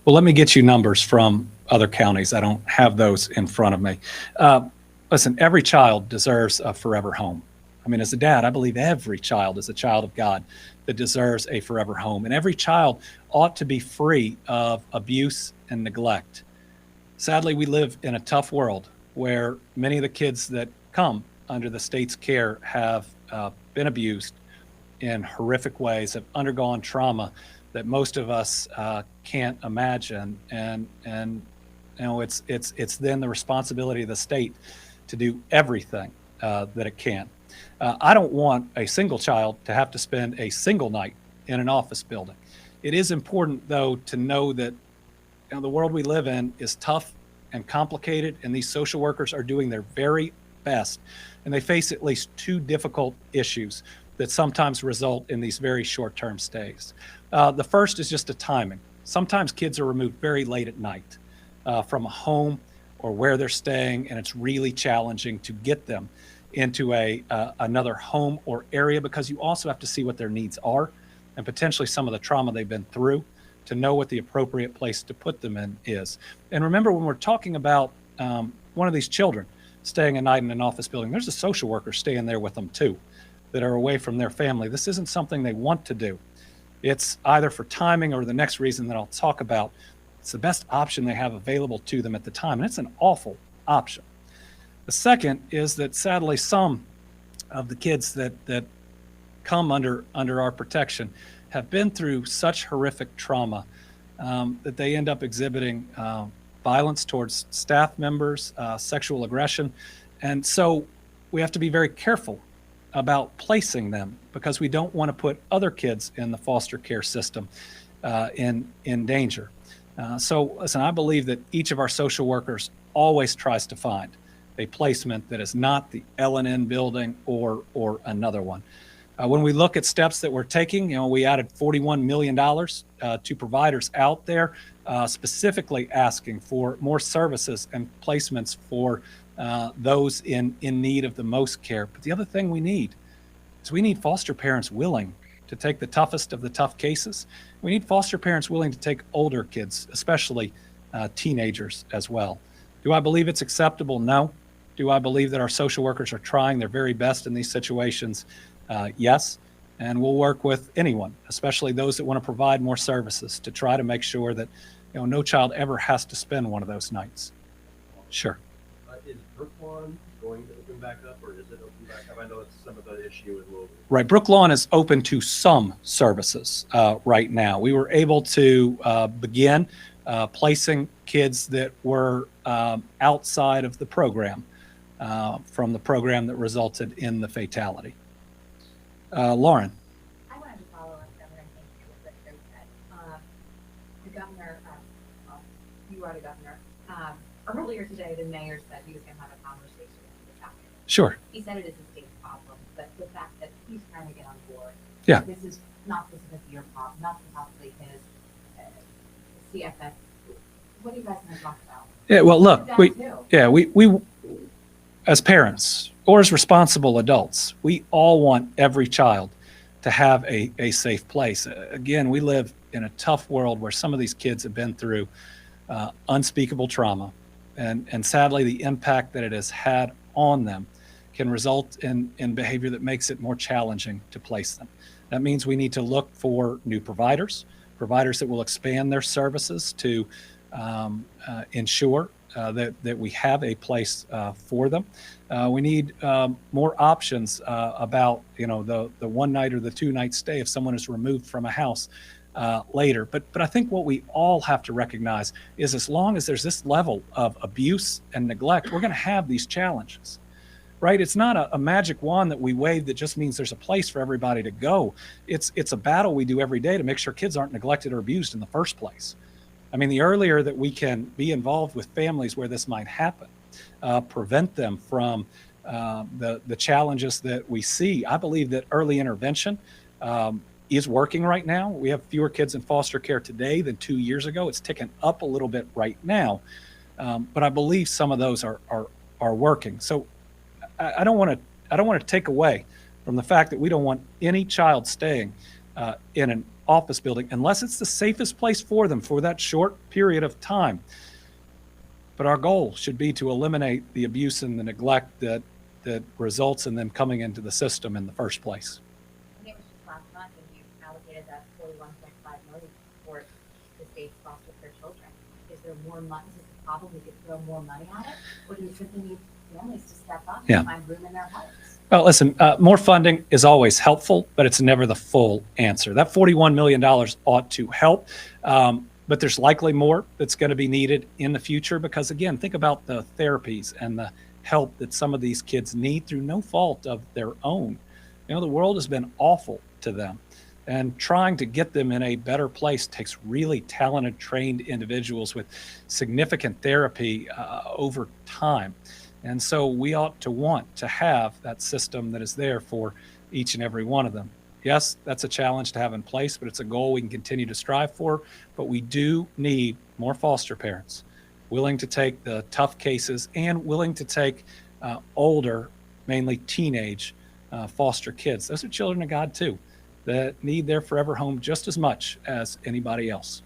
Well, let me get you numbers from other counties. I don't have those in front of me. Uh, Listen, every child deserves a forever home. I mean, as a dad, I believe every child is a child of God that deserves a forever home. And every child ought to be free of abuse and neglect. Sadly, we live in a tough world where many of the kids that come under the state's care have been abused in horrific ways, have undergone trauma that most of us can't imagine, and it's then the responsibility of the state to do everything that it can. I don't want a single child to have to spend a single night in an office building. It is important, though, to know that the world we live in is tough and complicated, and these social workers are doing their very best. And they face at least two difficult issues that sometimes result in these very short-term stays. The first is just a timing. Sometimes kids are removed very late at night from a home or where they're staying, and it's really challenging to get them into another home or area, because you also have to see what their needs are and potentially some of the trauma they've been through to know what the appropriate place to put them in is. And remember, when we're talking about one of these children staying a night in an office building, there's a social worker staying there with them too, that are away from their family. This isn't something they want to do. It's either for timing or the next reason that I'll talk about. It's the best option they have available to them at the time, and it's an awful option. The second is that sadly, some of the kids that come under our protection have been through such horrific trauma that they end up exhibiting violence towards staff members, sexual aggression. And so we have to be very careful about placing them, because we don't want to put other kids in the foster care system in danger. So listen, I believe that each of our social workers always tries to find a placement that is not the L&N building or another one. When we look at steps that we're taking, we added $41 million to providers out there, specifically asking for more services and placements for those in need of the most care. But the other thing we need is we need foster parents willing to take the toughest of the tough cases. We need foster parents willing to take older kids, especially teenagers as well. Do I believe it's acceptable? No. Do I believe that our social workers are trying their very best in these situations? Yes. And we'll work with anyone, especially those that want to provide more services, to try to make sure that no child ever has to spend one of those nights. Sure. Is Brooklawn going to open back up, or is it open back up? I know it's some of the issue in Louisville. Right. Brooklawn is open to some services right now. We were able to begin placing kids that were outside of the program, from the program that resulted in the fatality. Lauren. I wanted to follow up, Governor. Thank you for what you said. The governor, well, you are the governor. Earlier today, the mayor said he was going to have a conversation with the county. Sure. He said it is a state problem, but the fact that he's trying to get on board. Yeah. This is not specifically your problem, not possibly his CFF. What are you guys going to talk about? Yeah. Well, look, we as parents or as responsible adults, we all want every child to have a safe place. Again, we live in a tough world where some of these kids have been through unspeakable trauma, and sadly, the impact that it has had on them can result in behavior that makes it more challenging to place them. That means we need to look for new providers that will expand their services to ensure that we have a place for them. We need more options about the one night or the 2 night stay if someone is removed from a house later. But I think what we all have to recognize is, as long as there's this level of abuse and neglect, we're going to have these challenges. Right? It's not a magic wand that we wave that just means there's a place for everybody to go. It's a battle we do every day to make sure kids aren't neglected or abused in the first place. I mean, the earlier that we can be involved with families where this might happen, prevent them from the challenges that we see. I believe that early intervention is working right now. We have fewer kids in foster care today than 2 years ago. It's ticking up a little bit right now, but I believe some of those are working. So I don't want to take away from the fact that we don't want any child staying in an office building unless it's the safest place for them for that short period of time. But our goal should be to eliminate the abuse and the neglect that results in them coming into the system in the first place. I think it was just last month when you allocated that 41.5 million for the state's foster care children. Is there more money? Is it probably we could throw more money at it? Or do you simply need families to step up Yeah. and find room in their hearts? Well, listen, more funding is always helpful, but it's never the full answer. That $41 million ought to help, but there's likely more that's going to be needed in the future because, again, think about the therapies and the help that some of these kids need through no fault of their own. You know, the world has been awful to them, and trying to get them in a better place takes really talented, trained individuals with significant therapy over time. And so we ought to want to have that system that is there for each and every one of them. Yes, that's a challenge to have in place, but it's a goal we can continue to strive for. But we do need more foster parents willing to take the tough cases and willing to take older, mainly teenage foster kids. Those are children of God too, that need their forever home just as much as anybody else.